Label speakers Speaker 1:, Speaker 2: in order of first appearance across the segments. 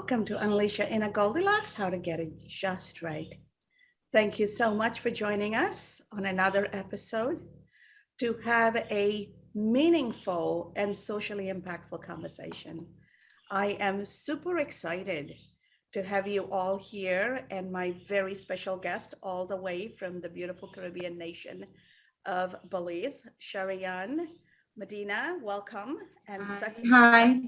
Speaker 1: Welcome to Unleash Your Inner Goldilocks, how to get it just right. Thank you so much for joining us on another episode to have a meaningful and socially impactful conversation. I am super excited to have you all here and my very special guest all the way from the beautiful Caribbean nation of Belize, Sharian Medina. Welcome. And such
Speaker 2: Hi.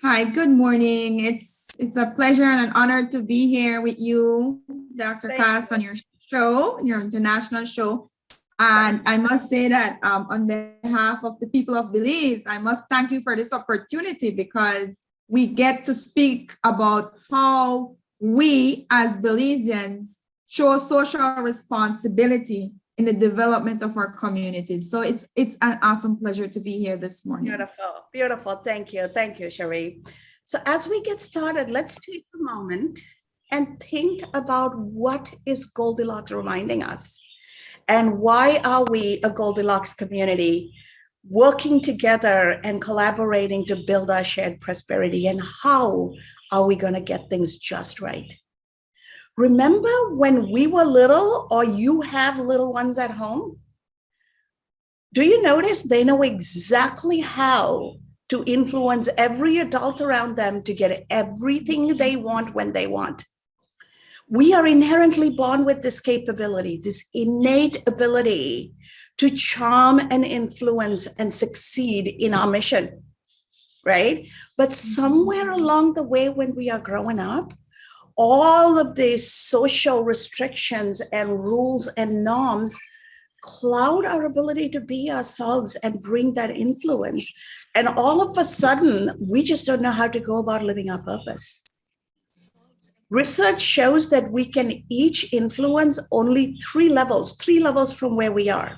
Speaker 2: Hi, good morning. It's a pleasure and an honor to be here with you, Dr. Cass, on your show, your international show. And I must say that on behalf of the people of Belize, I must thank you for this opportunity because we get to speak about how we as Belizeans show social responsibility in the development of our communities. So it's an awesome pleasure to be here this morning.
Speaker 1: Beautiful, beautiful. Thank you, Sheree. So as we get started, let's take a moment and think about what is Goldilocks reminding us, and why are we a Goldilocks community working together and collaborating to build our shared prosperity, and how are we going to get things just right? Remember when we were little, or you have little ones at home? Do you notice they know exactly how to influence every adult around them to get everything they want when they want? We are inherently born with this capability, this innate ability to charm and influence and succeed in our mission, right? But somewhere along the way, when we are growing up, all of these social restrictions and rules and norms cloud our ability to be ourselves and bring that influence. And all of a sudden, we just don't know how to go about living our purpose. Research shows that we can each influence only three levels from where we are.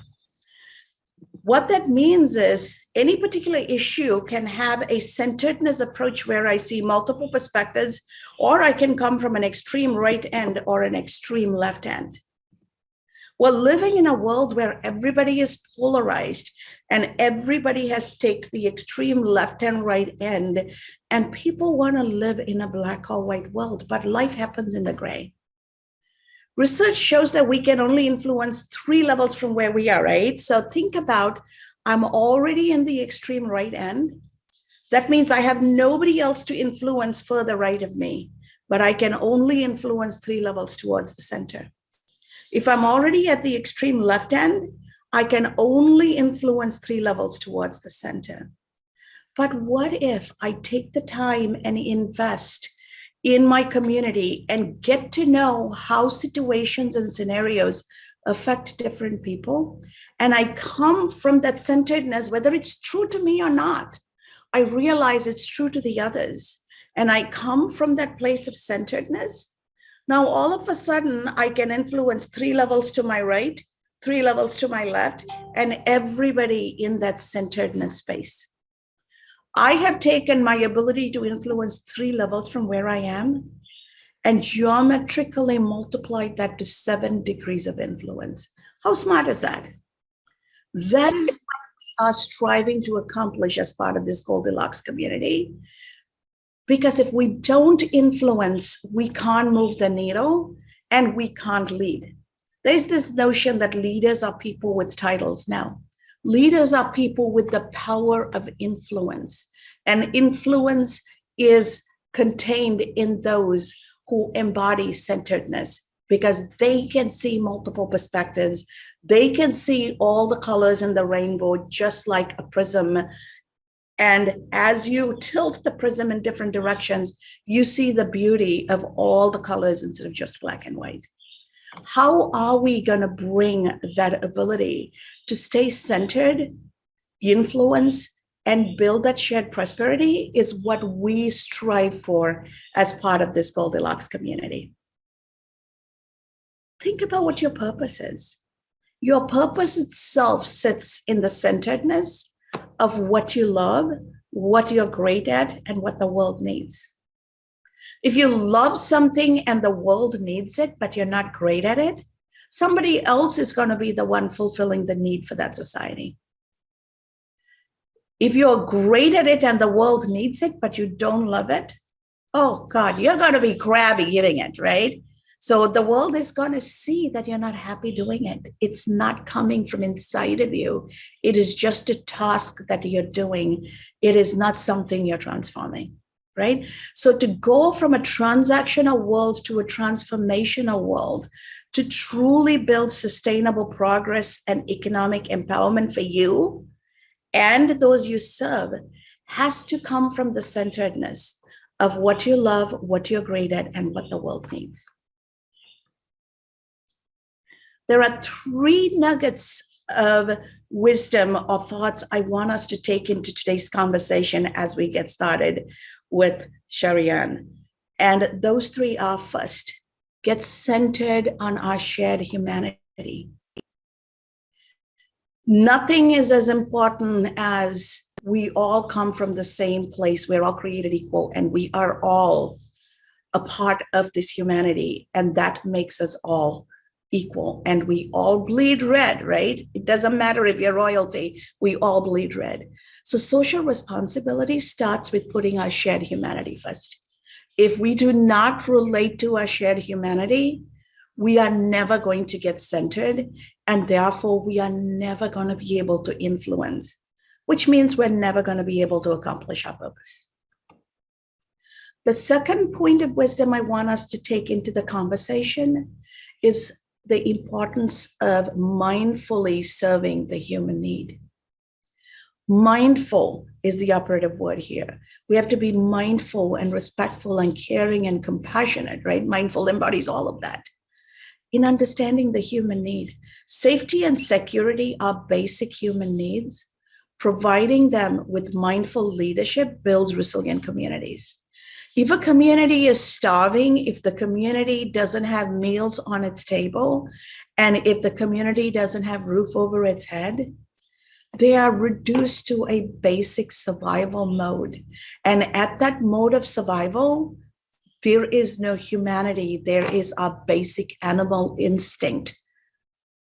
Speaker 1: What that means is any particular issue can have a centeredness approach where I see multiple perspectives, or I can come from an extreme right end or an extreme left end. We're living in a world where everybody is polarized and everybody has staked the extreme left and right end, and people want to live in a black or white world, but life happens in the gray. Research shows that we can only influence three levels from where we are, right? So think about, I'm already in the extreme right end. That means I have nobody else to influence further right of me, but I can only influence three levels towards the center. If I'm already at the extreme left end, I can only influence three levels towards the center. But what if I take the time and invest in my community and get to know how situations and scenarios affect different people? And I come from that centeredness, whether it's true to me or not, I realize it's true to the others. And I come from that place of centeredness. Now, all of a sudden, I can influence three levels to my right, three levels to my left, and everybody in that centeredness space. I have taken my ability to influence three levels from where I am and geometrically multiplied that to 7 degrees of influence. How smart is that? That is what we are striving to accomplish as part of this Goldilocks community. Because if we don't influence, we can't move the needle and we can't lead. There's this notion that leaders are people with titles now. Leaders are people with the power of influence, and influence is contained in those who embody centeredness because they can see multiple perspectives. They can see all the colors in the rainbow, just like a prism. And as you tilt the prism in different directions, you see the beauty of all the colors instead of just black and white. How are we going to bring that ability to stay centered, influence, and build that shared prosperity is what we strive for as part of this Goldilocks community. Think about what your purpose is. Your purpose itself sits in the centeredness of what you love, what you're great at, and what the world needs. If you love something and the world needs it, but you're not great at it, somebody else is going to be the one fulfilling the need for that society. If you're great at it and the world needs it, but you don't love it, oh God, you're going to be crabby giving it, right? So the world is going to see that you're not happy doing it. It's not coming from inside of you. It is just a task that you're doing. It is not something you're transforming, right? So to go from a transactional world to a transformational world, to truly build sustainable progress and economic empowerment for you and those you serve, has to come from the centeredness of what you love, what you're great at, and what the world needs. There are three nuggets of wisdom or thoughts I want us to take into today's conversation as we get started with Sharianne. And those three are: first, get centered on our shared humanity. Nothing is as important as we all come from the same place. We're all created equal, and we are all a part of this humanity, and that makes us all equal, and we all bleed red, right? It doesn't matter if you're royalty, we all bleed red. So social responsibility starts with putting our shared humanity first. If we do not relate to our shared humanity, we are never going to get centered, and therefore we are never going to be able to influence, which means we're never going to be able to accomplish our purpose. The second point of wisdom I want us to take into the conversation is the importance of mindfully serving the human need. Mindful is the operative word here. We have to be mindful and respectful and caring and compassionate, right? Mindful embodies all of that. In understanding the human need, safety and security are basic human needs. Providing them with mindful leadership builds resilient communities. If a community is starving, if the community doesn't have meals on its table, and if the community doesn't have roof over its head, they are reduced to a basic survival mode. And at that mode of survival, there is no humanity. There is a basic animal instinct.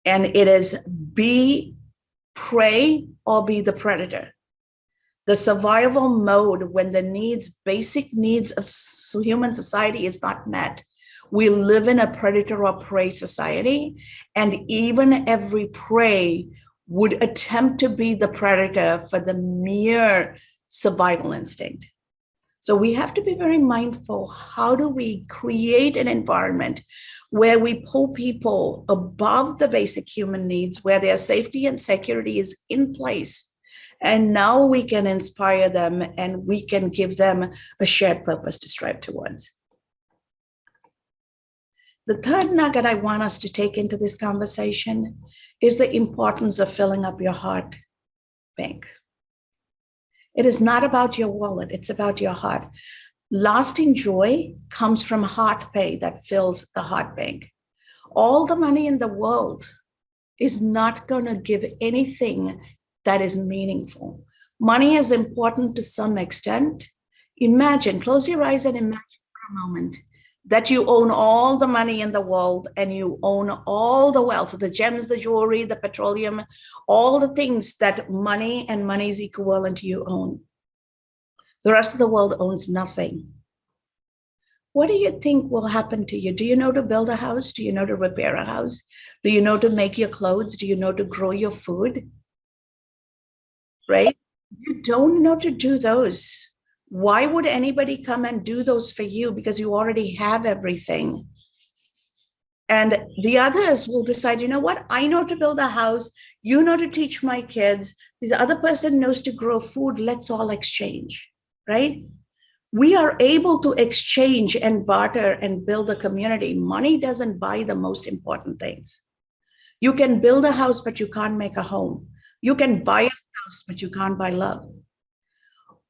Speaker 1: And it is be prey or be the predator. The survival mode, when the basic needs of human society is not met, we live in a predator or prey society, and even every prey would attempt to be the predator for the mere survival instinct. So we have to be very mindful. How do we create an environment where we pull people above the basic human needs, where their safety and security is in place? And now we can inspire them, and we can give them a shared purpose to strive towards. The third nugget I want us to take into this conversation is the importance of filling up your heart bank. It is not about your wallet, it's about your heart. Lasting joy comes from heart pay that fills the heart bank. All the money in the world is not going to give anything that is meaningful. Money is important to some extent. Imagine, close your eyes and imagine for a moment that you own all the money in the world, and you own all the wealth, the gems, the jewelry, the petroleum, all the things that money and money's equivalent to you own. The rest of the world owns nothing. What do you think will happen to you? Do you know to build a house? Do you know to repair a house? Do you know to make your clothes? Do you know to grow your food? Right? You don't know to do those. Why would anybody come and do those for you? Because you already have everything. And the others will decide, you know what? I know to build a house. You know to teach my kids. This other person knows to grow food. Let's all exchange, right? We are able to exchange and barter and build a community. Money doesn't buy the most important things. You can build a house, but you can't make a home. You can buy a house, but you can't buy love.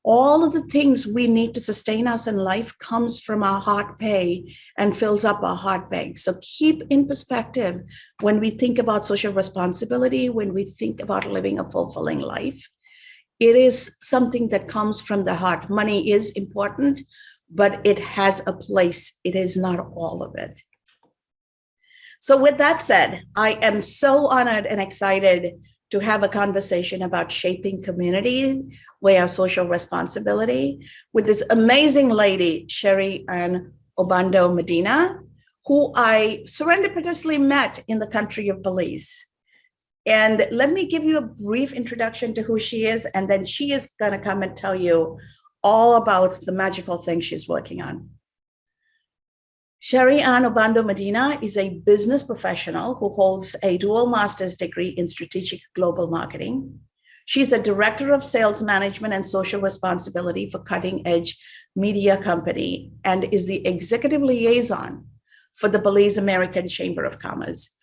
Speaker 1: All of the things we need to sustain us in life comes from our heart pay and fills up our heart bank. So keep in perspective when we think about social responsibility, when we think about living a fulfilling life, it is something that comes from the heart. Money is important, but it has a place. It is not all of it. So with that said, I am so honored and excited to have a conversation about shaping community via social responsibility with this amazing lady, Sherry Ann Obando Medina, who I serendipitously met in the country of Belize. And let me give you a brief introduction to who she is, and then she is going to come and tell you all about the magical things she's working on. Sherry Ann Obando Medina is a business professional who holds a dual master's degree in strategic global marketing. She's a director of sales management and social responsibility for Cutting Edge Media Company and is the executive liaison for the Belize American Chamber of Commerce.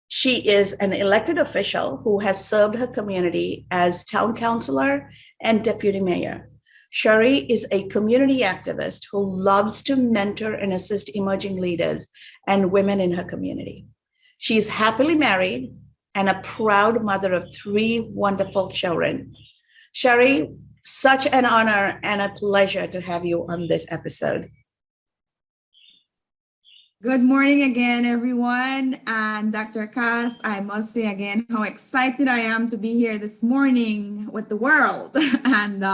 Speaker 1: She is an elected official who has served her community as town councilor and deputy mayor. Sherry is a community activist who loves to mentor and assist emerging leaders and women in her community. She is happily married and a proud mother of 3 wonderful children. Sherry, such an honor and a pleasure to have you on this episode.
Speaker 2: Good morning again, everyone. And Dr. Cass, I must say again how excited I am to be here this morning with the world. And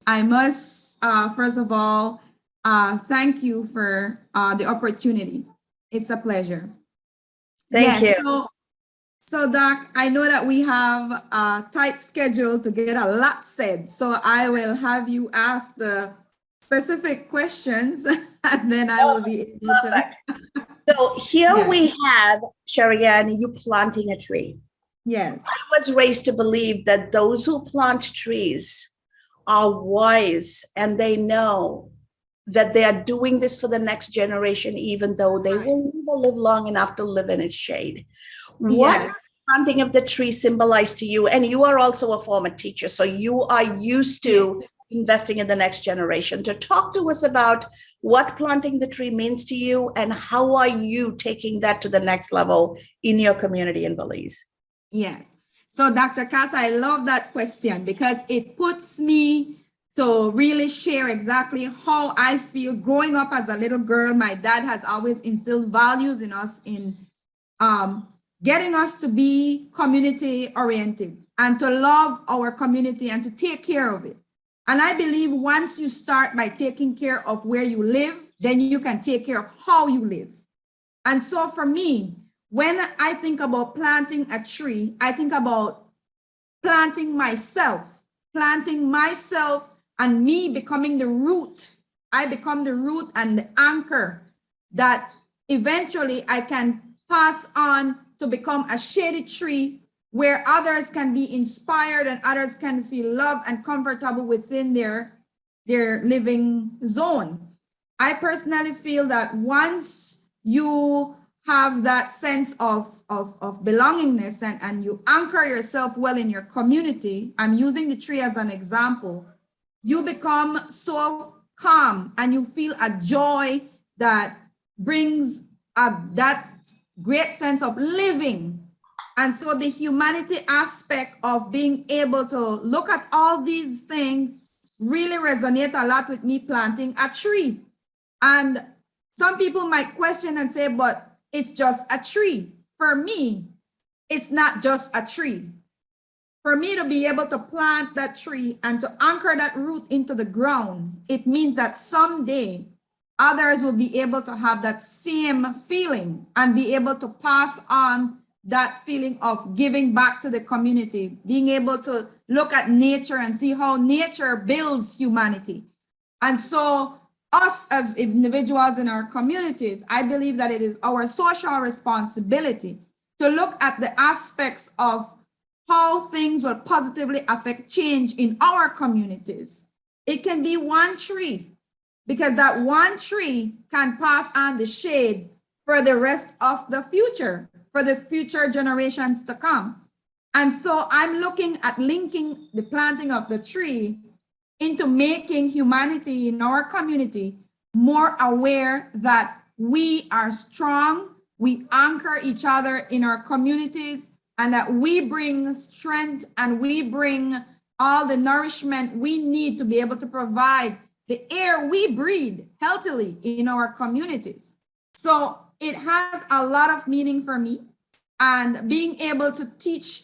Speaker 2: I must, first of all, thank you for the opportunity. It's a pleasure.
Speaker 1: Thank you.
Speaker 2: So Doc, I know that we have a tight schedule to get a lot said. So I will have you ask the specific questions and then I will be able to.
Speaker 1: So here we have, Sherry Ann, you planting a tree.
Speaker 2: Yes.
Speaker 1: I was raised to believe that those who plant trees are wise and they know that they are doing this for the next generation, even though they will never live long enough to live in its shade. What does planting of the tree symbolize to you? And you are also a former teacher, so you are used to investing in the next generation. To talk to us about what planting the tree means to you and how are you taking that to the next level in your community in Belize?
Speaker 2: Yes. So Dr. Cass, I love that question because it puts me to really share exactly how I feel growing up as a little girl. My dad has always instilled values in us in getting us to be community oriented and to love our community and to take care of it. And I believe once you start by taking care of where you live, then you can take care of how you live. And so for me, when I think about planting a tree, I think about planting myself and me becoming the root. I become the root and the anchor that eventually I can pass on to become a shady tree where others can be inspired and others can feel loved and comfortable within their living zone. I personally feel that once you have that sense of belongingness and you anchor yourself well in your community, I'm using the tree as an example, you become so calm and you feel a joy that brings that great sense of living. And so the humanity aspect of being able to look at all these things really resonate a lot with me planting a tree. And some people might question and say, but it's just a tree. For me, it's not just a tree. For me to be able to plant that tree and to anchor that root into the ground, it means that someday others will be able to have that same feeling and be able to pass on that feeling of giving back to the community, being able to look at nature and see how nature builds humanity. And so us as individuals in our communities, I believe that it is our social responsibility to look at the aspects of how things will positively affect change in our communities. It can be one tree, because that one tree can pass on the shade for the rest of the future, for the future generations to come. And so I'm looking at linking the planting of the tree into making humanity in our community more aware that we are strong, we anchor each other in our communities, and that we bring strength and we bring all the nourishment we need to be able to provide the air we breathe healthily in our communities. So it has a lot of meaning for me. And being able to teach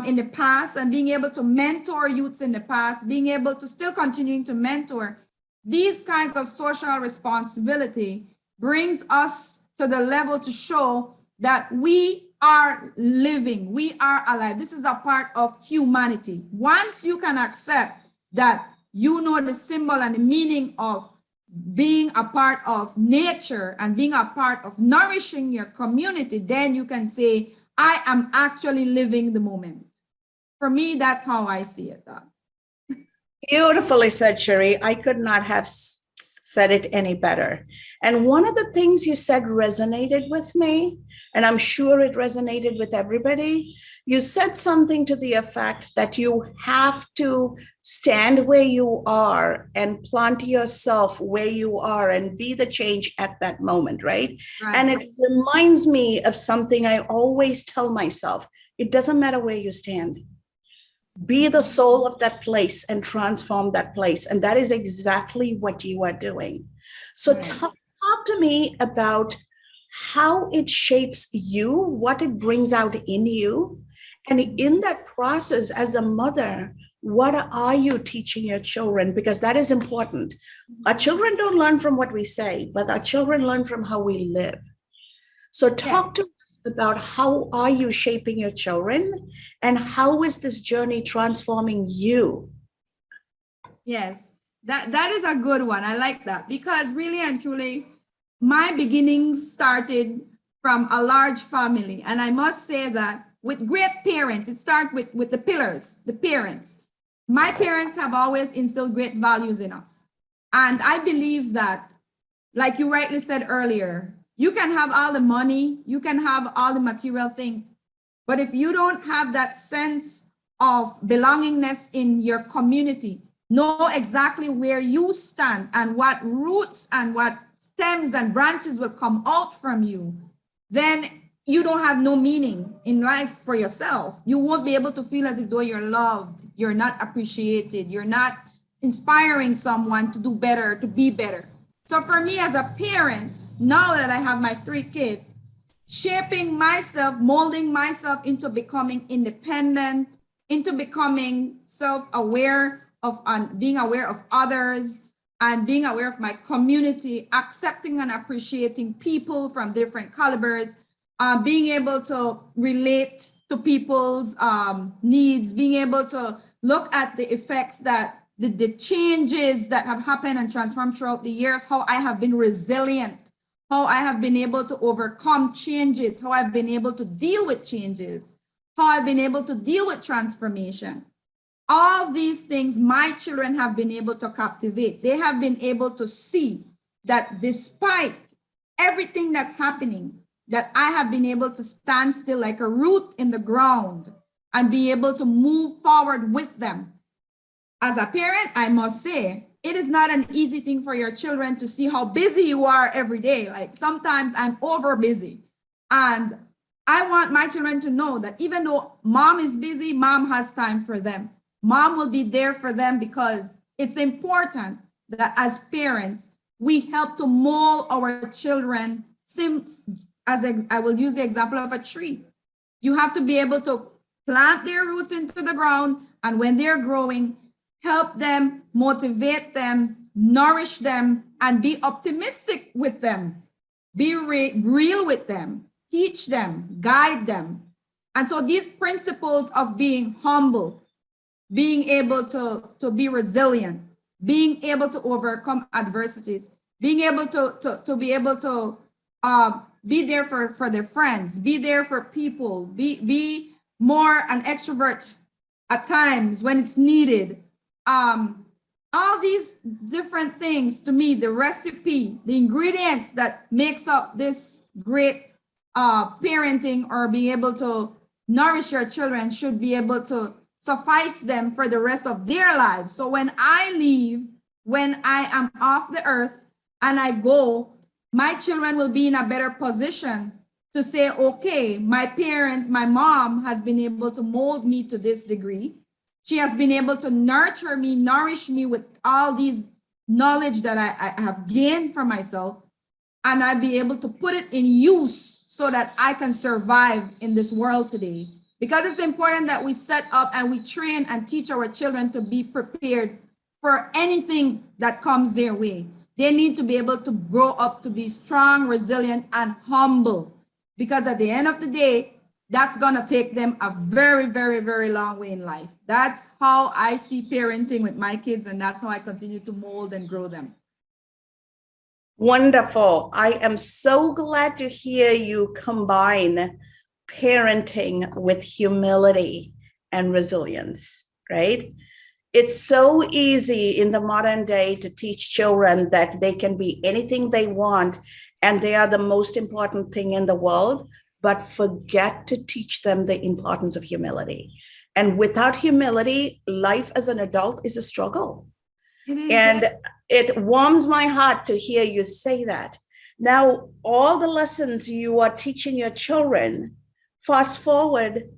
Speaker 2: in the past and being able to mentor youths in the past, being able to still continuing to mentor, these kinds of social responsibility brings us to the level to show that we are living, we are alive. This is a part of humanity. Once you can accept that you know the symbol and the meaning of being a part of nature and being a part of nourishing your community, then you can say, I am actually living the moment. For me, that's how I see it.
Speaker 1: Beautifully said, Cherie. I could not have said it any better. And one of the things you said resonated with me, and I'm sure it resonated with everybody. You said something to the effect that you have to stand where you are and plant yourself where you are and be the change at that moment, right? And it reminds me of something I always tell myself. It doesn't matter where you stand. Be the soul of that place and transform that place. And that is exactly what you are doing. So talk to me about how it shapes you, what it brings out in you. And in that process, as a mother, what are you teaching your children? Because that is important. Our children don't learn from what we say, but our children learn from how we live. So talk to us about how are you shaping your children and how is this journey transforming you?
Speaker 2: Yes, that is a good one. I like that because really and truly, my beginnings started from a large family. And I must say that with great parents, it starts with the pillars, the parents. My parents have always instilled great values in us. And I believe that, like you rightly said earlier, you can have all the money, you can have all the material things, but if you don't have that sense of belongingness in your community, know exactly where you stand and what roots and what stems and branches will come out from you, then you don't have no meaning in life for yourself. You won't be able to feel as if though you're loved, you're not appreciated, you're not inspiring someone to do better, to be better. So for me as a parent, now that I have my 3 kids, shaping myself, molding myself into becoming independent, into becoming self-aware of being aware of others and being aware of my community, accepting and appreciating people from different calibers, being able to relate to people's needs, being able to look at the effects that the changes that have happened and transformed throughout the years, how I have been resilient, how I have been able to overcome changes, how I've been able to deal with changes, how I've been able to deal with transformation. All these things my children have been able to captivate. They have been able to see that despite everything that's happening, that I have been able to stand still like a root in the ground and be able to move forward with them. As a parent, I must say, it is not an easy thing for your children to see how busy you are every day. Like sometimes I'm over busy. And I want my children to know that even though mom is busy, mom has time for them. Mom will be there for them because it's important that as parents, we help to mold our children. I will use the example of a tree. You have to be able to plant their roots into the ground, and when they're growing, help them, motivate them, nourish them, and be optimistic with them. Be real with them, teach them, guide them. And so these principles of being humble, being able to be resilient, being able to overcome adversities, being able to be able to be there for their friends, be there for people, be more an extrovert at times when it's needed. All these different things, to me, the recipe, the ingredients that makes up this great parenting or being able to nourish your children should be able to suffice them for the rest of their lives. So when I leave, when I am off the earth and I go, my children will be in a better position to say, okay, my parents, my mom has been able to mold me to this degree. She has been able to nurture me, nourish me with all these knowledge that I have gained for myself. And I'll be able to put it in use so that I can survive in this world today. because it's important that we set up and we train and teach our children to be prepared for anything that comes their way. They need to be able to grow up to be strong, resilient, and humble, because at the end of the day, that's going to take them a very, very, very long way in life. That's how I see parenting with my kids, and that's how I continue to mold and grow them.
Speaker 1: Wonderful. I am so glad to hear you combine parenting with humility and resilience, right? It's so easy in the modern day to teach children that they can be anything they want and they are the most important thing in the world, but forget to teach them the importance of humility. And without humility, life as an adult is a struggle. And it warms my heart to hear you say that. Now, all the lessons you are teaching your children, fast forward,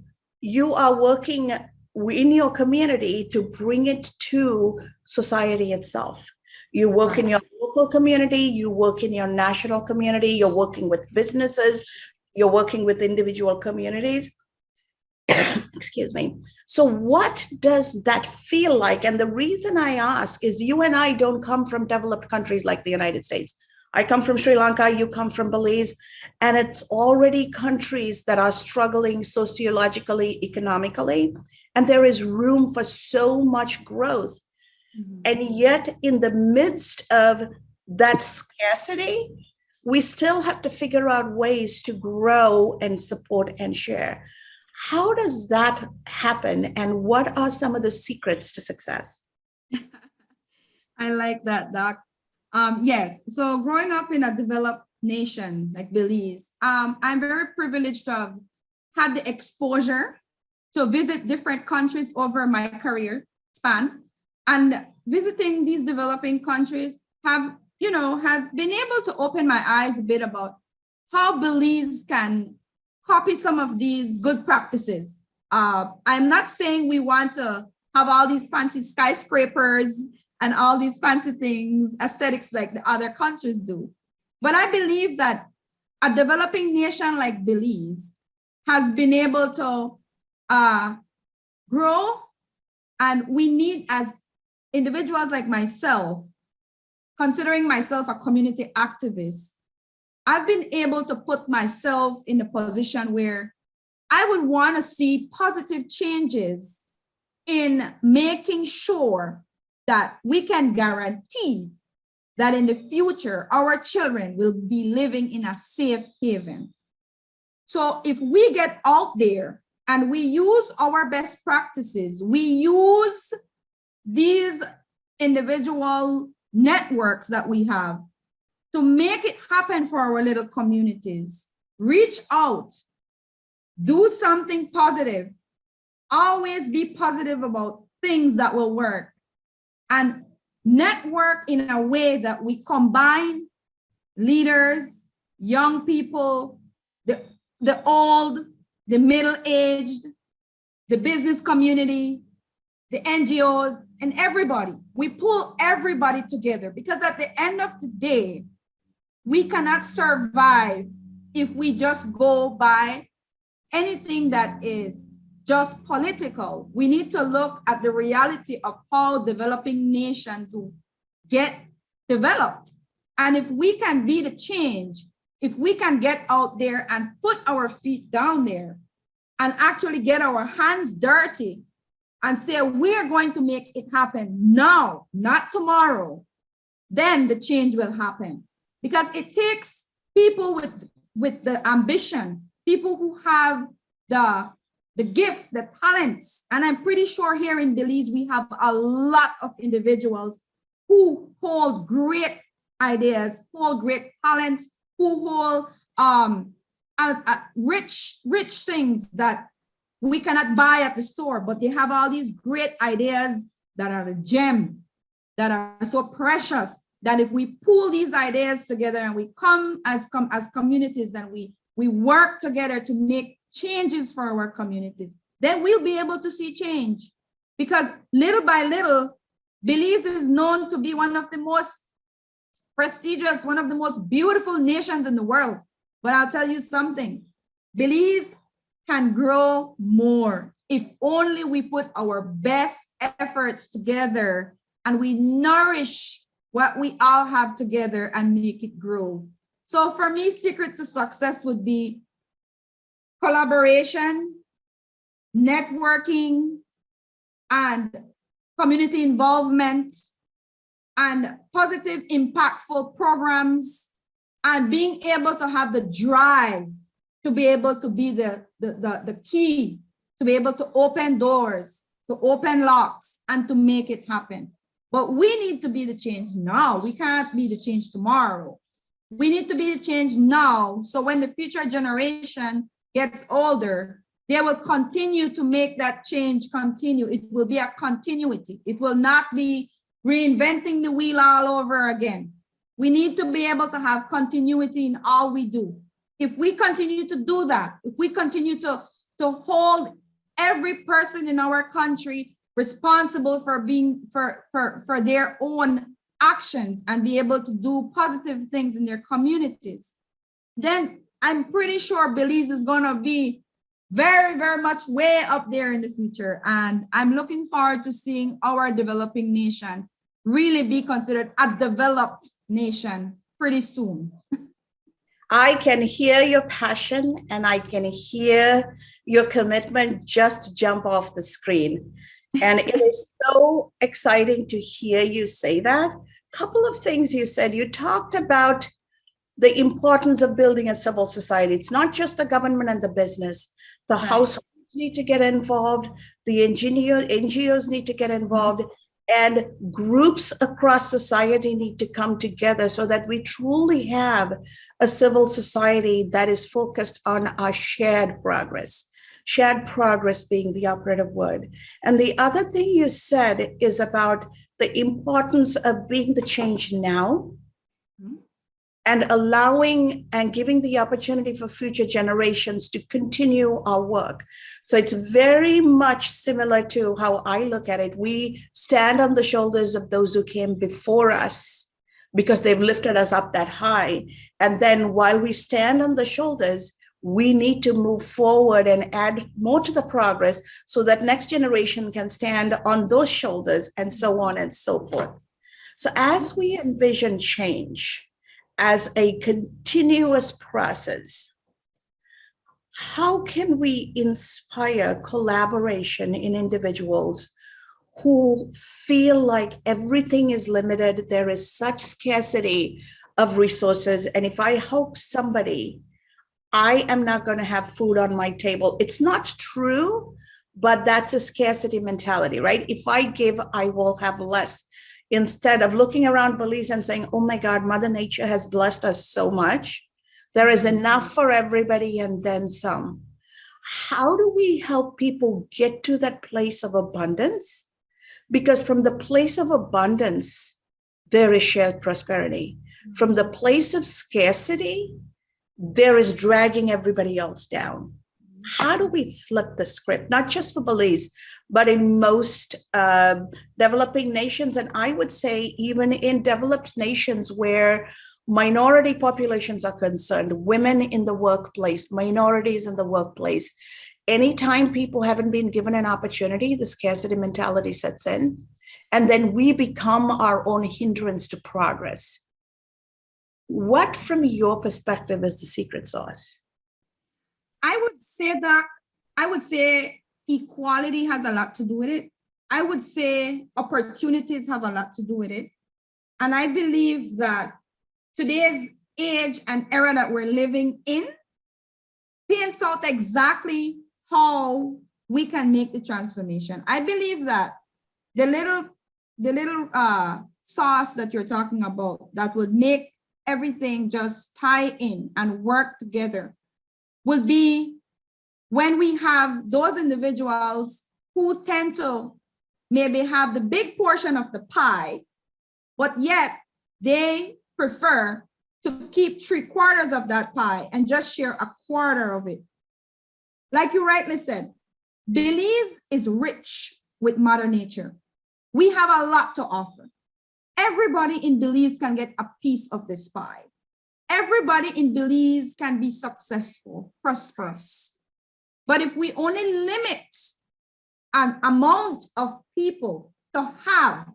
Speaker 1: you are working in your community to bring it to society itself. You work in your local community, you work in your national community, you're working with businesses, you're working with individual communities. Excuse me. So what does that feel like? And the reason I ask is you and I don't come from developed countries like the United States. I come from Sri Lanka, you come from Belize, and it's already countries that are struggling sociologically, economically, and there is room for so much growth. Mm-hmm. And yet in the midst of that scarcity, we still have to figure out ways to grow and support and share. How does that happen? And what are some of the secrets to success?
Speaker 2: I like that, Doc. Yes, so growing up in a developed nation like Belize, I'm very privileged to have had the exposure to visit different countries over my career span. And visiting these developing countries have been able to open my eyes a bit about how Belize can copy some of these good practices. I'm not saying we want to have all these fancy skyscrapers and all these fancy things, aesthetics like the other countries do. But I believe that a developing nation like Belize has been able to grow, and we need, as individuals like myself, considering myself a community activist, I've been able to put myself in a position where I would want to see positive changes in making sure that we can guarantee that in the future, our children will be living in a safe haven. So if we get out there and we use our best practices, we use these individual networks that we have to make it happen for our little communities, reach out, do something positive, always be positive about things that will work, and network in a way that we combine leaders, young people, the old, the middle-aged, the business community, the NGOs, and everybody. We pull everybody together, because at the end of the day, we cannot survive if we just go by anything that is just political. We need to look at the reality of how developing nations get developed. And if we can be the change, if we can get out there and put our feet down there and actually get our hands dirty and say, we are going to make it happen now, not tomorrow, then the change will happen. Because it takes people with the ambition, people who have the gifts, the talents. And I'm pretty sure here in Belize, we have a lot of individuals who hold great ideas, hold great talents, who hold rich things that we cannot buy at the store, but they have all these great ideas that are a gem, that are so precious, that if we pull these ideas together and we come as communities and we work together to make changes for our communities, then we'll be able to see change. Because little by little, Belize is known to be one of the most prestigious, one of the most beautiful nations in the world. But I'll tell you something, Belize can grow more if only we put our best efforts together and we nourish what we all have together and make it grow. So for me, secret to success would be collaboration, networking, and community involvement, and positive, impactful programs, and being able to have the drive to be able to be the key, to be able to open doors, to open locks, and to make it happen. But we need to be the change now. We cannot be the change tomorrow. We need to be the change now. So when the future generation gets older, they will continue to make that change continue. It will be a continuity. It will not be reinventing the wheel all over again. We need to be able to have continuity in all we do. If we continue to do that, if we continue to hold every person in our country responsible for being for their own actions and be able to do positive things in their communities, then I'm pretty sure Belize is going to be very, very much way up there in the future. And I'm looking forward to seeing our developing nation really be considered a developed nation pretty soon.
Speaker 1: I can hear your passion and I can hear your commitment just jump off the screen. And it is so exciting to hear you say that. Couple of things you said. You talked about the importance of building a civil society. It's not just the government and the business. The
Speaker 2: Right.
Speaker 1: households need to get involved. The NGOs need to get involved. And groups across society need to come together so that we truly have a civil society that is focused on our shared progress being the operative word. And the other thing you said is about the importance of being the change now and allowing and giving the opportunity for future generations to continue our work. So it's very much similar to how I look at it. We stand on the shoulders of those who came before us because they've lifted us up that high. And then while we stand on the shoulders, we need to move forward and add more to the progress so that next generation can stand on those shoulders and so on and so forth. So as we envision change as a continuous process, how can we inspire collaboration in individuals who feel like everything is limited? There is such scarcity of resources. And if I help somebody, I am not going to have food on my table. It's not true, but that's a scarcity mentality, right? If I give, I will have less. Instead of looking around Belize and saying, oh my God, Mother Nature has blessed us so much. There is enough for everybody and then some. How do we help people get to that place of abundance? Because from the place of abundance, there is shared prosperity. From the place of scarcity, there is dragging everybody else down. How do we flip the script, not just for Belize, but in most developing nations? And I would say even in developed nations where minority populations are concerned, women in the workplace, minorities in the workplace, anytime people haven't been given an opportunity, the scarcity mentality sets in, and then we become our own hindrance to progress. What, from your perspective, is the secret sauce?
Speaker 2: I would say equality has a lot to do with it. I would say opportunities have a lot to do with it. And I believe that today's age and era that we're living in paints out exactly how we can make the transformation. I believe that the little sauce that you're talking about that would make everything just tie in and work together would be when we have those individuals who tend to maybe have the big portion of the pie, but yet they prefer to keep 3/4 of that pie and just share 1/4 of it. Like you rightly said, Belize is rich with Mother Nature. We have a lot to offer. Everybody in Belize can get a piece of this pie. Everybody in Belize can be successful, prosperous. But if we only limit an amount of people to have,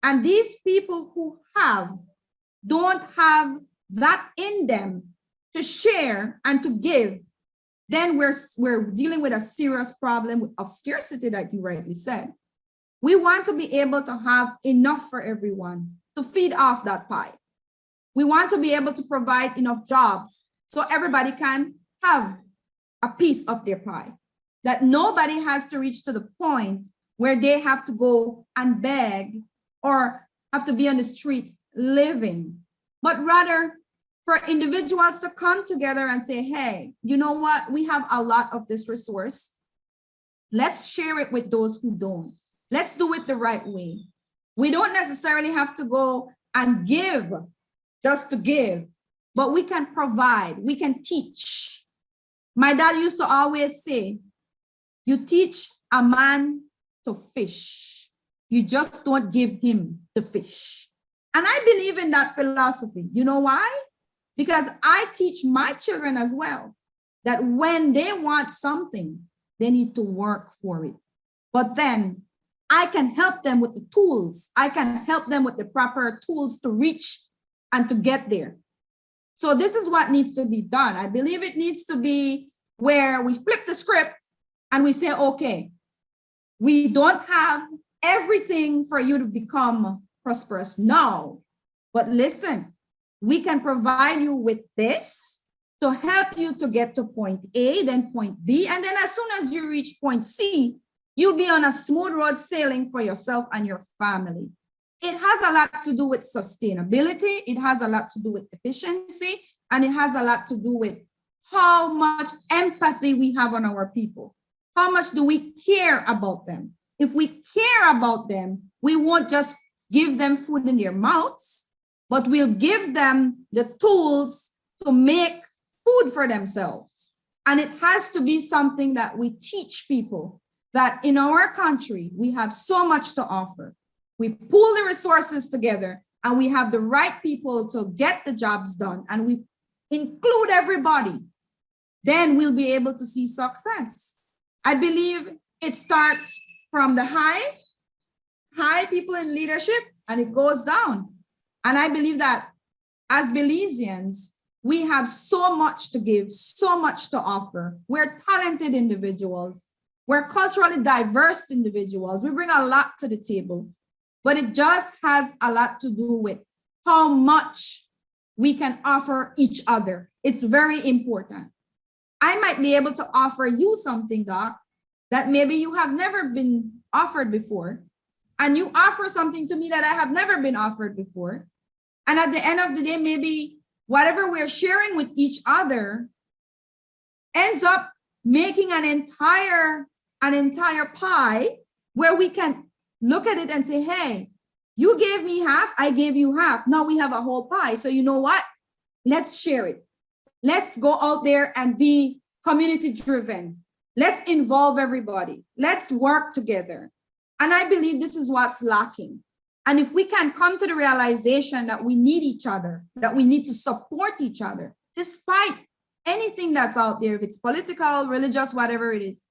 Speaker 2: and these people who have don't have that in them to share and to give, then we're dealing with a serious problem of scarcity, like you rightly said. We want to be able to have enough for everyone to feed off that pie. We want to be able to provide enough jobs so everybody can have a piece of their pie, that nobody has to reach to the point where they have to go and beg or have to be on the streets living, but rather for individuals to come together and say, hey, you know what? We have a lot of this resource. Let's share it with those who don't. Let's do it the right way. We don't necessarily have to go and give just to give, but we can provide, we can teach. My dad used to always say, you teach a man to fish, you just don't give him the fish. And I believe in that philosophy. You know why? Because I teach my children as well that when they want something, they need to work for it. But then I can help them with the tools. I can help them with the proper tools to reach and to get there. So this is what needs to be done. I believe it needs to be where we flip the script and we say, okay, we don't have everything for you to become prosperous now, but listen, we can provide you with this to help you to get to point A, then point B, and then as soon as you reach point C, you'll be on a smooth road sailing for yourself and your family. It has a lot to do with sustainability. It has a lot to do with efficiency, and it has a lot to do with how much empathy we have on our people. How much do we care about them? If we care about them, we won't just give them food in their mouths, but we'll give them the tools to make food for themselves. And it has to be something that we teach people, that in our country, we have so much to offer. We pool the resources together and we have the right people to get the jobs done, and we include everybody. Then we'll be able to see success. I believe it starts from the high people in leadership, and it goes down. And I believe that as Belizeans, we have so much to give, so much to offer. We're talented individuals. We're culturally diverse individuals. We bring a lot to the table, but it just has a lot to do with how much we can offer each other. It's very important. I might be able to offer you something, Doc, that maybe you have never been offered before, and you offer something to me that I have never been offered before. And at the end of the day, maybe whatever we're sharing with each other ends up making an entire pie where we can look at it and say, hey, you gave me half, I gave you half. Now we have a whole pie. So you know what? Let's share it. Let's go out there and be community driven. Let's involve everybody. Let's work together. And I believe this is what's lacking. And if we can come to the realization that we need each other, that we need to support each other, despite anything that's out there, if it's political, religious, whatever it is,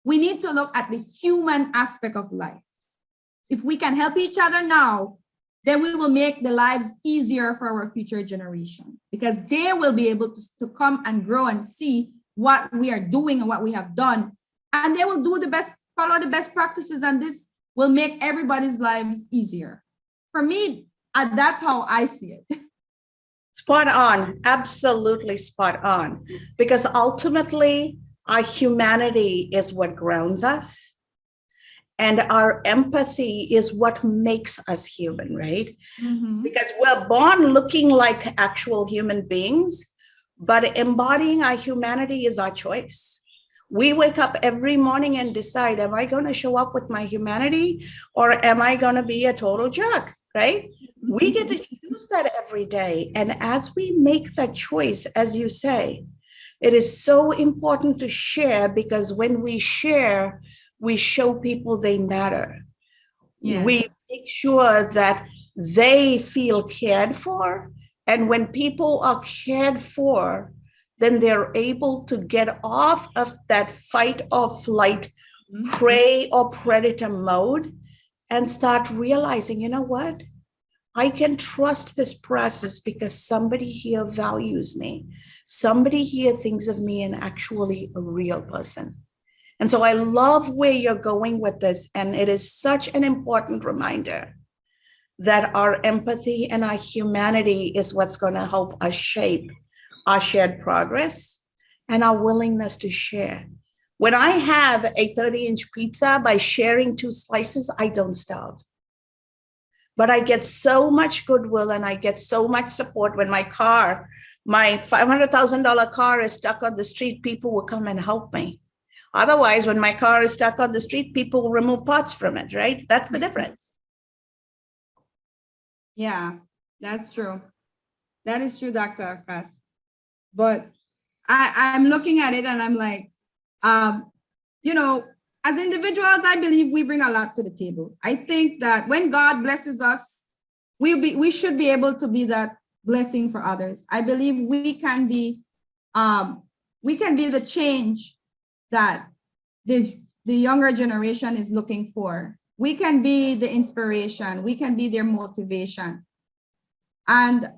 Speaker 2: we need to look at the human aspect of life. If we can help each other now, then we will make the lives easier for our future generation, because they will be able to come and grow and see what we are doing and what we have done. And they will do the best, follow the best practices, and this will make everybody's lives easier. For me, that's how I see it.
Speaker 1: Spot on, absolutely spot on. Because ultimately, our humanity is what grounds us. And our empathy is what makes us human, right? Mm-hmm. Because we're born looking like actual human beings, but embodying our humanity is our choice. We wake up every morning and decide, am I going to show up with my humanity, or am I going to be a total jerk, right? Mm-hmm. We get to choose that every day. And as we make that choice, as you say, it is so important to share, because when we share, we show people they matter. Yes. We make sure that they feel cared for. And when people are cared for, then they're able to get off of that fight or flight, prey or predator mode and start realizing, you know what? I can trust this process because somebody here values me. Somebody here thinks of me and actually a real person. And so I love where you're going with this. And it is such an important reminder that our empathy and our humanity is what's going to help us shape our shared progress and our willingness to share. When I have a 30-inch pizza, by sharing 2 slices, I don't starve. But I get so much goodwill and I get so much support when my $500,000 car is stuck on the street, people will come and help me. Otherwise, when my car is stuck on the street, people will remove parts from it, right? That's the difference.
Speaker 2: Yeah, that's true. That is true, Dr. Cass. But I'm looking at it and I'm like, you know, as individuals, I believe we bring a lot to the table. I think that when God blesses us, we should be able to be that blessing for others. I believe we can be the change that the younger generation is looking for. We can be the inspiration. We can be their motivation. And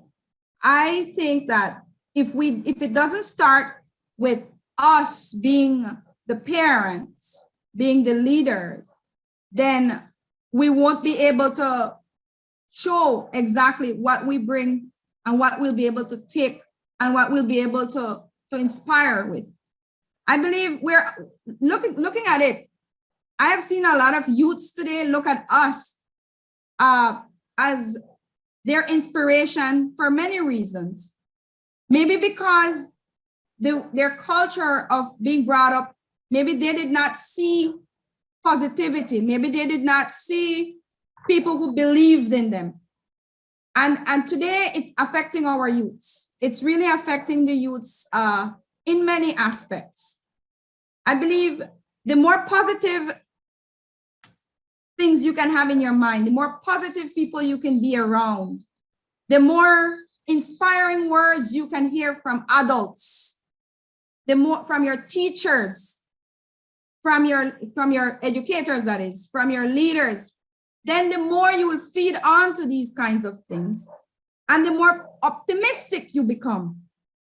Speaker 2: I think that if it doesn't start with us being the parents, being the leaders, then we won't be able to show exactly what we bring and what we'll be able to take and what we'll be able to inspire with. I believe we're looking at it. I have seen a lot of youths today look at us as their inspiration for many reasons. Maybe because their culture of being brought up, maybe they did not see positivity. Maybe they did not see people who believed in them. And today it's affecting our youths. It's really affecting the youths in many aspects. I believe the more positive things you can have in your mind, the more positive people you can be around, the more inspiring words you can hear from adults, the more from your teachers, from your educators, that is, from your leaders, then the more you will feed on to these kinds of things and the more optimistic you become.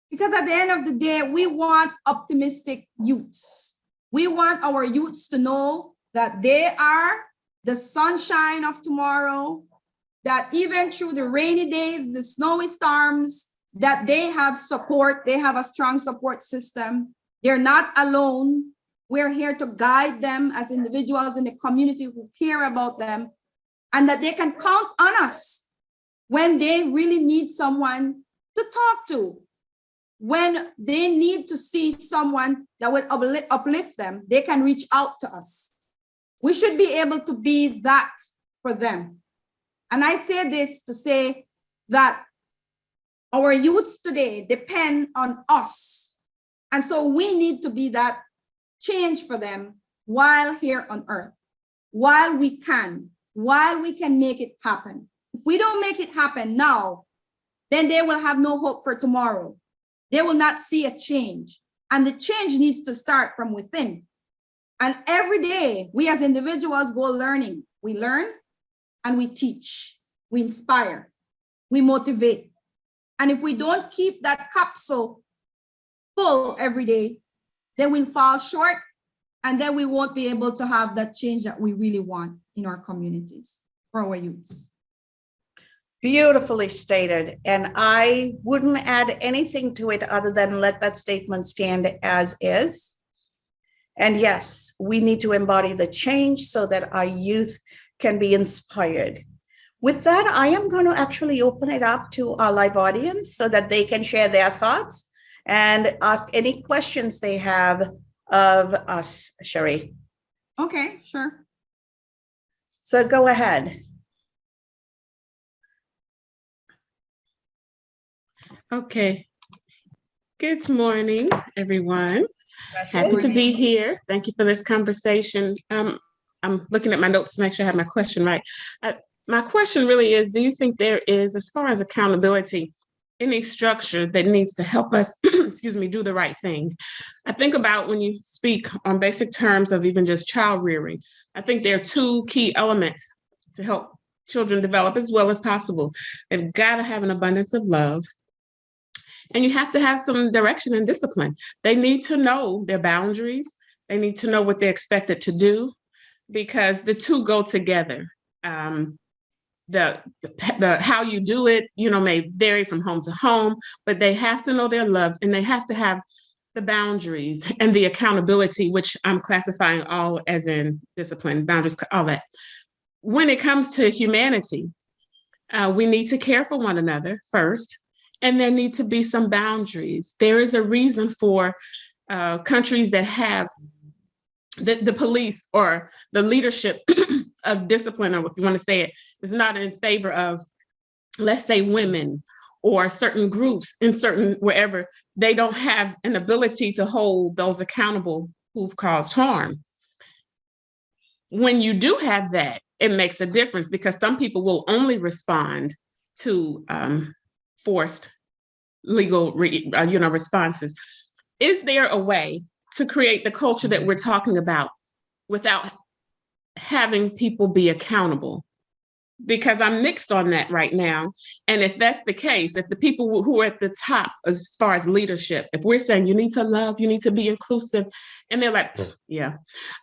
Speaker 2: Because at the end of the day, we want optimistic youths. We want our youths to know that they are the sunshine of tomorrow, that even through the rainy days, the snowy storms, that they have support, they have a strong support system. They're not alone. We're here to guide them as individuals in the community who care about them, and that they can count on us when they really need someone to talk to. When they need to see someone that will uplift them, they can reach out to us. We should be able to be that for them. And I say this to say that our youths today depend on us. And so we need to be that change for them while here on earth, while we can make it happen. If we don't make it happen now, then they will have no hope for tomorrow. They will not see a change. And the change needs to start from within. And every day, we as individuals go learning. We learn and we teach, we inspire, we motivate. And if we don't keep that capsule full every day, then we'll fall short, and then we won't be able to have that change that we really want in our communities for our youths.
Speaker 1: Beautifully stated. And I wouldn't add anything to it other than let that statement stand as is. And yes, we need to embody the change so that our youth can be inspired. With that, I am going to actually open it up to our live audience so that they can share their thoughts and ask any questions they have of us, Cherie.
Speaker 2: Okay, sure.
Speaker 1: So go ahead.
Speaker 3: Okay. Good morning, everyone. Happy to be here. Thank you for this conversation. I'm looking at my notes to make sure I have my question right. My question really is, do you think there is, as far as accountability, any structure that needs to help us, excuse me, do the right thing. I think about when you speak on basic terms of even just child rearing, I think there are two key elements to help children develop as well as possible. They've got to have an abundance of love, and you have to have some direction and discipline. They need to know their boundaries. They need to know what they're expected to do, because the two go together. The how you do it, may vary from home to home, but they have to know they're loved, and they have to have the boundaries and the accountability, which I'm classifying all as in discipline, boundaries, all that. When it comes to humanity, we need to care for one another first, and there need to be some boundaries. There is a reason for countries that have the police or the leadership of discipline, or if you want to say it, is not in favor of, let's say, women or certain groups in certain wherever. They don't have an ability to hold those accountable who've caused harm. When you do have that, it makes a difference, because some people will only respond to forced legal responses. Is there a way to create the culture that we're talking about without having people be accountable? Because I'm mixed on that right now. And if that's the case, if the people who are at the top, as far as leadership, if we're saying you need to love, you need to be inclusive, and they're like, yeah,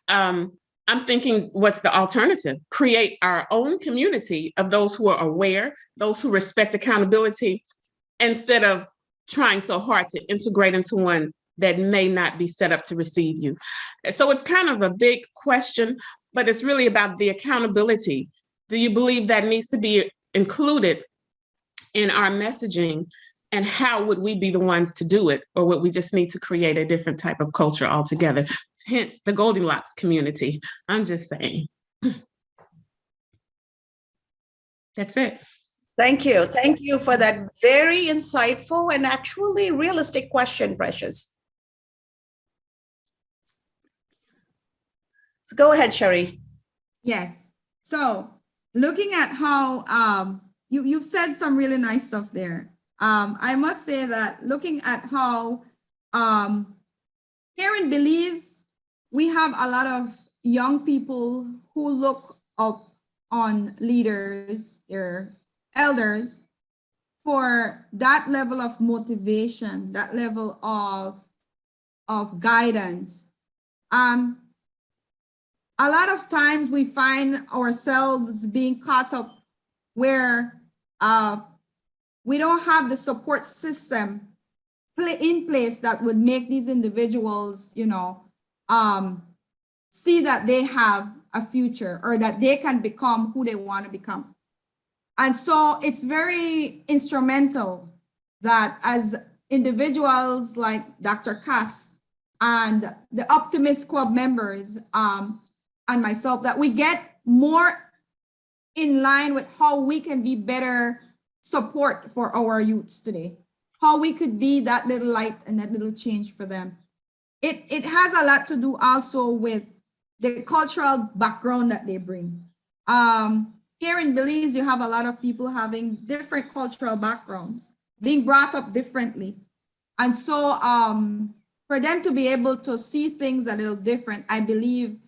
Speaker 3: I'm thinking, what's the alternative? Create our own community of those who are aware, those who respect accountability, instead of trying so hard to integrate into one that may not be set up to receive you. So it's kind of a big question, but it's really about the accountability. Do you believe that needs to be included in our messaging? And how would we be the ones to do it? Or would we just need to create a different type of culture altogether? Hence the Goldilocks community. I'm just saying. That's it.
Speaker 1: Thank you. Thank you for that very insightful and actually realistic question, Precious. So go ahead, Sherry.
Speaker 2: Yes. So looking at how you've said some really nice stuff there. I must say that looking at how here in Belize, we have a lot of young people who look up on leaders, their elders, for that level of motivation, that level of guidance. A lot of times we find ourselves being caught up where we don't have the support system in place that would make these individuals, see that they have a future, or that they can become who they want to become. And so it's very instrumental that as individuals like Dr. Cass and the Optimist Club members and myself, that we get more in line with how we can be better support for our youths today, how we could be that little light and that little change for them. It has a lot to do also with the cultural background that they bring. Here in Belize, you have a lot of people having different cultural backgrounds, being brought up differently. And so for them to be able to see things a little different, I believe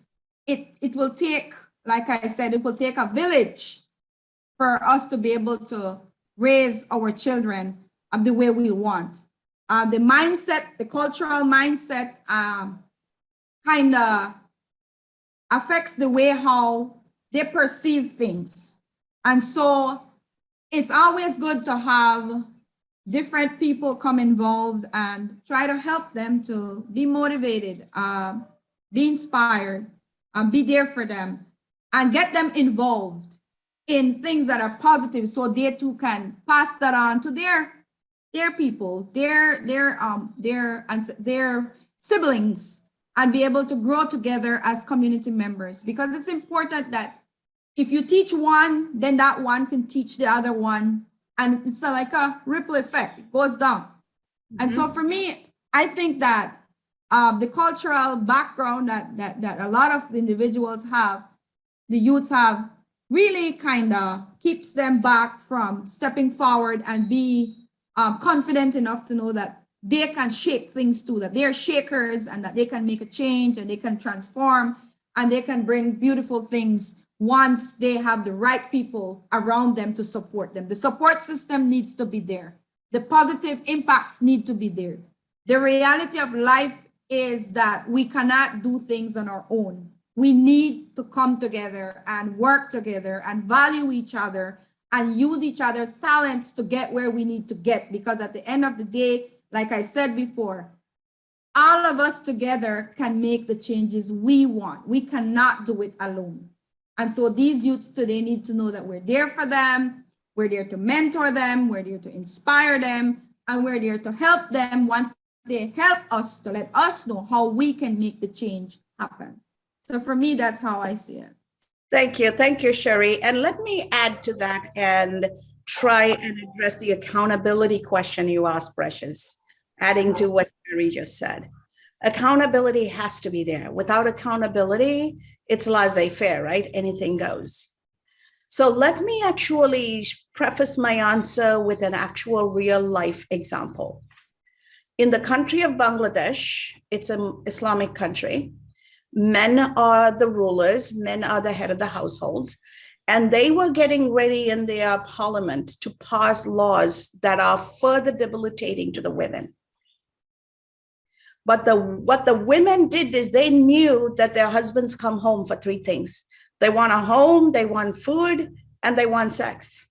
Speaker 2: it will take, like I said, it will take a village for us to be able to raise our children the way we want. The mindset, the cultural mindset kind of affects the way how they perceive things. And so it's always good to have different people come involved and try to help them to be motivated, be inspired, be there for them, and get them involved in things that are positive, so they too can pass that on to their people, their siblings, and be able to grow together as community members. Because it's important that if you teach one, then that one can teach the other one, and it's like a ripple effect. It goes down. Mm-hmm. And so for me, I think that the cultural background that a lot of the individuals have, the youths have, really kind of keeps them back from stepping forward and be confident enough to know that they can shake things too, that they're shakers and that they can make a change and they can transform and they can bring beautiful things once they have the right people around them to support them. The support system needs to be there. The positive impacts need to be there. The reality of life is that we cannot do things on our own. We need to come together and work together and value each other and use each other's talents to get where we need to get. Because at the end of the day, like I said before, all of us together can make the changes we want. We cannot do it alone. And so these youths today need to know that we're there for them. We're there to mentor them. We're there to inspire them. And we're there to help them once they help us, to let us know how we can make the change happen. So for me, that's how I see it.
Speaker 1: Thank you, Sherry. And let me add to that and try and address the accountability question you asked, Precious, adding to what Sherry just said. Accountability has to be there. Without accountability, it's laissez-faire, right? Anything goes. So let me actually preface my answer with an actual real life example. In the country of Bangladesh, it's an Islamic country. Men are the rulers, men are the head of the households, and they were getting ready in their parliament to pass laws that are further debilitating to the women. But what the women did is they knew that their husbands come home for three things. They want a home, they want food, and they want sex.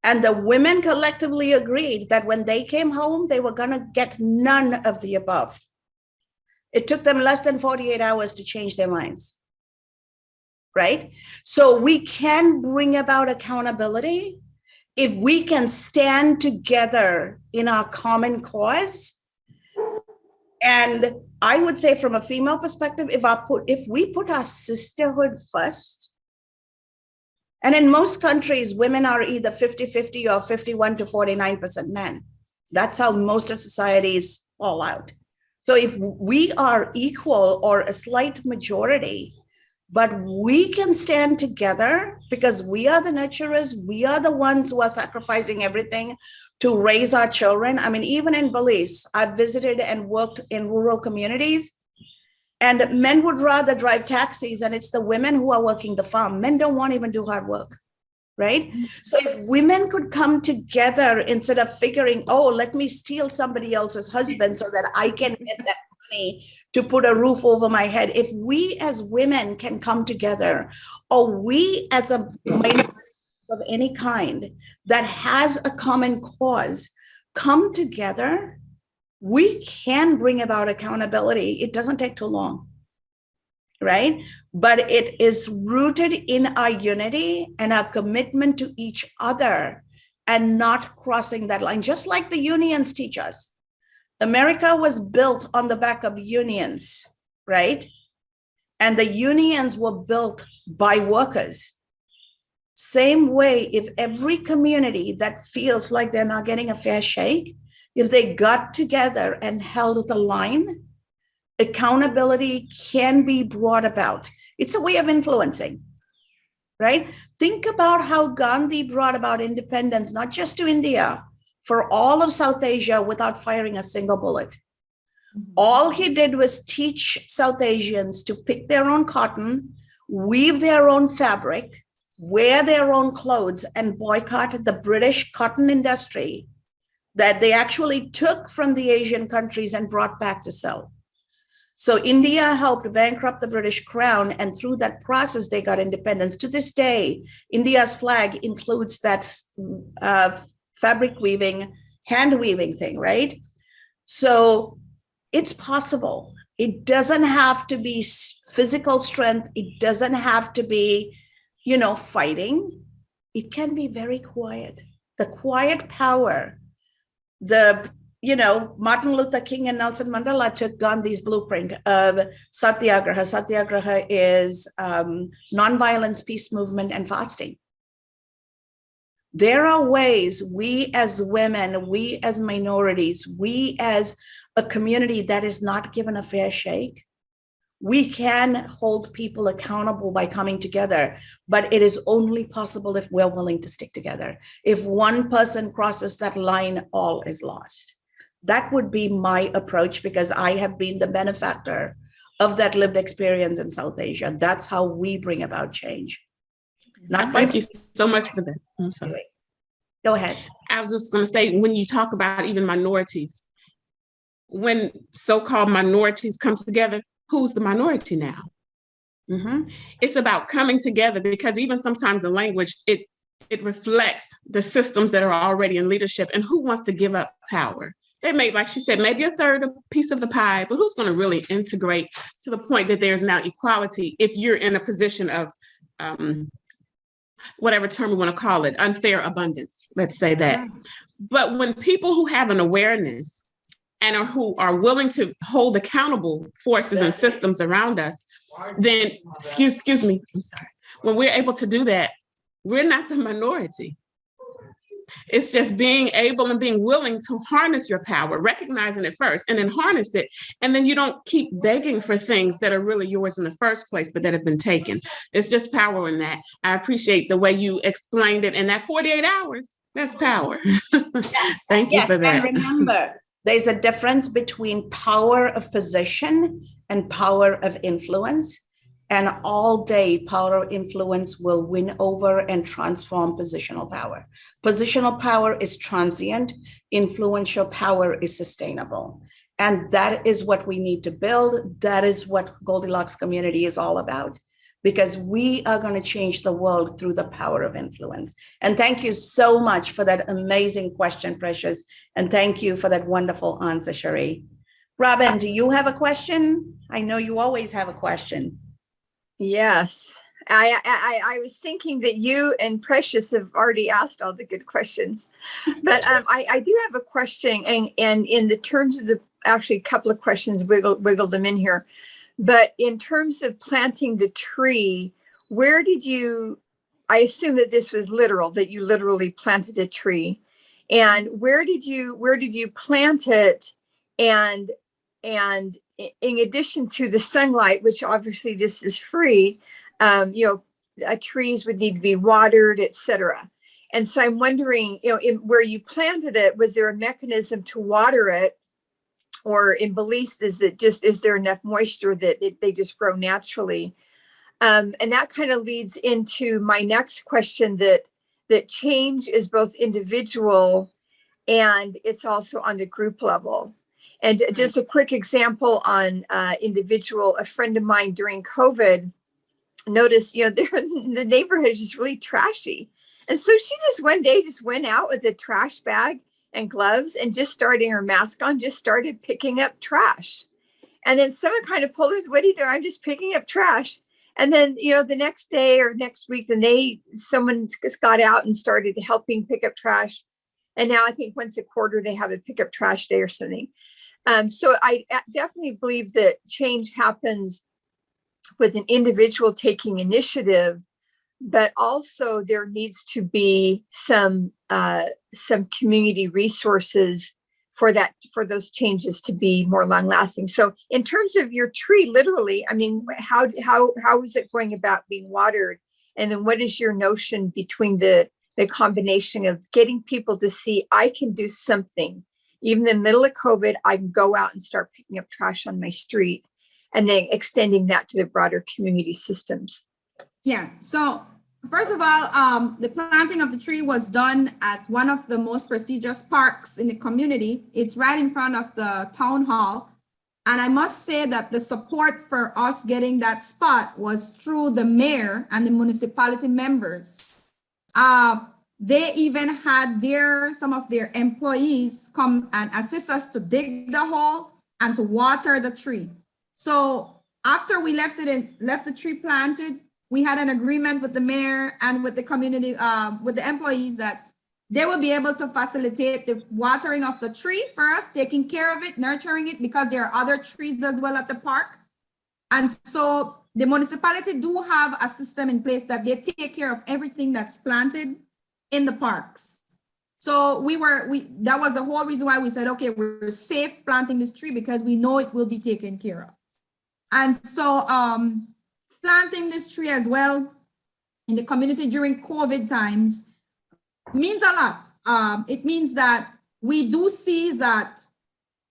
Speaker 1: And the women collectively agreed that when they came home, they were going to get none of the above. It took them less than 48 hours to change their minds, right? So we can bring about accountability if we can stand together in our common cause. And I would say from a female perspective, if we put our sisterhood first, and in most countries, women are either 50-50 or 51 to 49% men. That's how most of societies fall out. So if we are equal or a slight majority, but we can stand together because we are the nurturers, we are the ones who are sacrificing everything to raise our children. I mean, even in Belize, I've visited and worked in rural communities, and men would rather drive taxis, and it's the women who are working the farm. Men don't want to even do hard work, right? So if women could come together instead of figuring, oh, let me steal somebody else's husband so that I can get that money to put a roof over my head. If we as women can come together, or we as a minority of any kind that has a common cause come together, we can bring about accountability. It doesn't take too long, right? But it is rooted in our unity and our commitment to each other and not crossing that line, just like the unions teach us. America was built on the back of unions, right? And the unions were built by workers. Same way, if every community that feels like they're not getting a fair shake, if they got together and held the line, accountability can be brought about. It's a way of influencing, right? Think about how Gandhi brought about independence, not just to India, for all of South Asia without firing a single bullet. All he did was teach South Asians to pick their own cotton, weave their own fabric, wear their own clothes, and boycott the British cotton industry that they actually took from the Asian countries and brought back to sell. So India helped bankrupt the British crown, and through that process, they got independence. To this day, India's flag includes that fabric weaving, hand weaving thing, right? So it's possible. It doesn't have to be physical strength. It doesn't have to be, fighting. It can be very quiet. The quiet power. Martin Luther King and Nelson Mandela took Gandhi's blueprint of satyagraha. Satyagraha is nonviolence, peace movement, and fasting. There are ways we as women, we as minorities, we as a community that is not given a fair shake, We can hold people accountable by coming together, but it is only possible if we're willing to stick together. If one person crosses that line, all is lost. That would be my approach, because I have been the benefactor of that lived experience in South Asia. That's how we bring about change. Not by
Speaker 3: Thank you so much for that. I'm sorry.
Speaker 1: Go ahead.
Speaker 3: I was just going to say, when you talk about even minorities, when so-called minorities come together, who's the minority now?
Speaker 1: Mm-hmm.
Speaker 3: It's about coming together, because even sometimes the language, it reflects the systems that are already in leadership, and who wants to give up power. They may, like she said, maybe a third of piece of the pie, but who's going to really integrate to the point that there's now equality if you're in a position of whatever term we want to call it, unfair abundance, let's say that. But when people who have an awareness and who are willing to hold accountable forces and systems around us, then, excuse me, I'm sorry. When we're able to do that, we're not the minority. It's just being able and being willing to harness your power, recognizing it first, and then harness it. And then you don't keep begging for things that are really yours in the first place, but that have been taken. It's just power in that. I appreciate the way you explained it. And that 48 hours, that's power.
Speaker 1: Yes.
Speaker 3: Thank you for that.
Speaker 1: And remember, there's a difference between power of position and power of influence. And all day, power of influence will win over and transform positional power. Positional power is transient. Influential power is sustainable. And that is what we need to build. That is what Goldilocks community is all about, because we are going to change the world through the power of influence. And thank you so much for that amazing question, Precious. And thank you for that wonderful answer, Cherie. Robin, do you have a question? I know you always have a question.
Speaker 4: Yes. I was thinking that you and Precious have already asked all the good questions, but I do have a question, and in the terms of the, actually a couple of questions, wiggled them in here, but in terms of planting the tree, where did you, I assume that this was literal, that you literally planted a tree, and where did you plant it, and in addition to the sunlight, which obviously just is free, trees would need to be watered, etc. And so I'm wondering, where you planted it, was there a mechanism to water it? Or in Belize, is there enough moisture that they just grow naturally? And that kind of leads into my next question, that change is both individual and it's also on the group level. And just a quick example on individual, a friend of mine during COVID noticed, the neighborhood is just really trashy. And so she just one day just went out with a trash bag and gloves and just starting her mask on, just started picking up trash. And then someone kind of pulled her, what are you doing? I'm just picking up trash. And then, the next day or next week, someone just got out and started helping pick up trash. And now I think once a quarter, they have a pick up trash day or something. So I definitely believe that change happens with an individual taking initiative, but also there needs to be some community resources for those changes to be more long lasting. So in terms of your tree, literally, I mean, how is it going about being watered? And then what is your notion between the combination of getting people to see, I can do something? Even in the middle of COVID, I can go out and start picking up trash on my street, and then extending that to the broader community systems.
Speaker 2: Yeah. So first of all, the planting of the tree was done at one of the most prestigious parks in the community. It's right in front of the town hall. And I must say that the support for us getting that spot was through the mayor and the municipality members. They even had some of their employees come and assist us to dig the hole and to water the tree. So after we left the tree planted, we had an agreement with the mayor and with the community, with the employees, that they will be able to facilitate the watering of the tree for us, taking care of it, nurturing it, because there are other trees as well at the park. And so the municipality do have a system in place that they take care of everything that's planted in the parks. So that was the whole reason why we said, okay, we're safe planting this tree, because we know it will be taken care of. And so planting this tree as well in the community during COVID times means a lot. It means that we do see that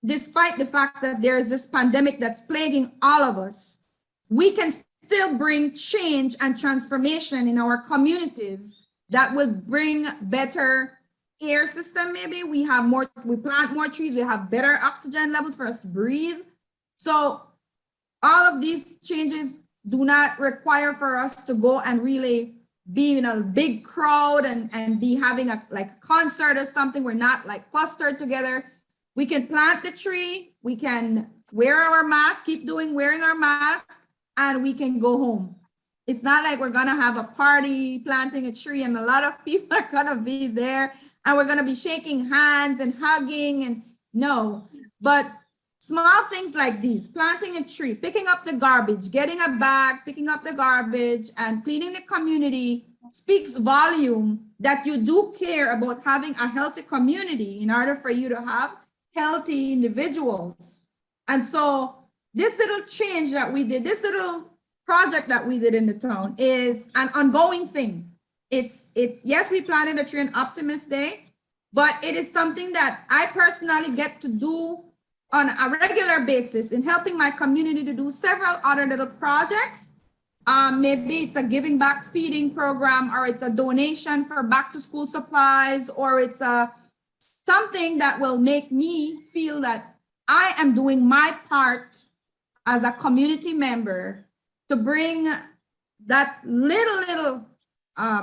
Speaker 2: despite the fact that there is this pandemic that's plaguing all of us, we can still bring change and transformation in our communities that will bring better air system. Maybe we plant more trees, we have better oxygen levels for us to breathe. So all of these changes do not require for us to go and really be in a big crowd and be having a concert or something. We're not like clustered together. We can plant the tree, we can wear our mask, keep wearing our mask, and we can go home. It's not like we're gonna have a party planting a tree and a lot of people are gonna be there and we're gonna be shaking hands and hugging, and no. But small things like these, planting a tree, picking up the garbage, getting a bag, picking up the garbage and cleaning the community speaks volume that you do care about having a healthy community in order for you to have healthy individuals. And so this little change that we did, this little project that we did in the town is an ongoing thing. It's yes, we planted a tree on Optimist Day, but it is something that I personally get to do on a regular basis in helping my community to do several other little projects. Maybe it's a giving back feeding program, or it's a donation for back to school supplies, or it's something that will make me feel that I am doing my part as a community member to bring that little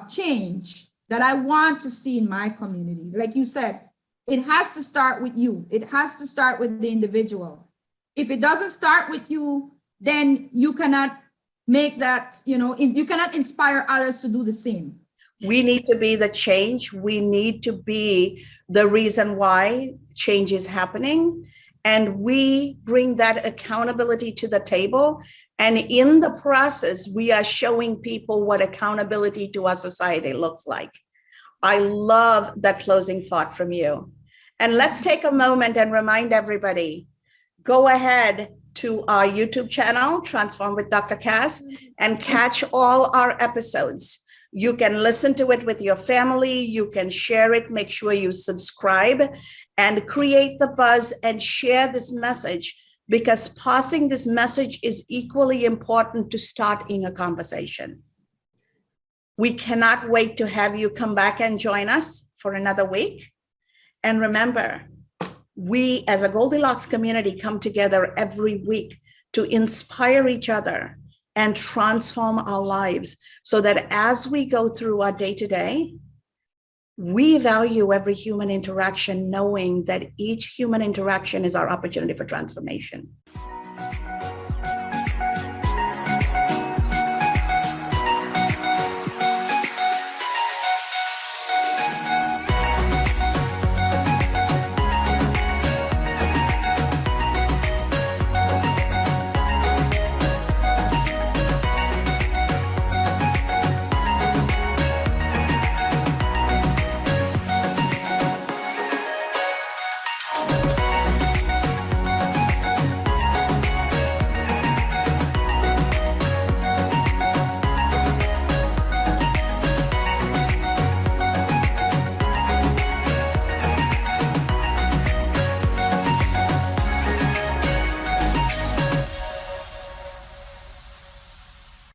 Speaker 2: change that I want to see in my community. Like you said, it has to start with you. It has to start with the individual. If it doesn't start with you, then you cannot make that, you cannot inspire others to do the same.
Speaker 1: We need to be the change. We need to be the reason why change is happening. And we bring that accountability to the table. And in the process, we are showing people what accountability to our society looks like. I love that closing thought from you. And let's take a moment and remind everybody, go ahead to our YouTube channel, Transform with Dr. Cass, and catch all our episodes. You can listen to it with your family. You can share it. Make sure you subscribe and create the buzz and share this message, because passing this message is equally important to starting a conversation. We cannot wait to have you come back and join us for another week. And remember, we as a Goldilocks community come together every week to inspire each other and transform our lives so that as we go through our day-to-day, we value every human interaction, knowing that each human interaction is our opportunity for transformation.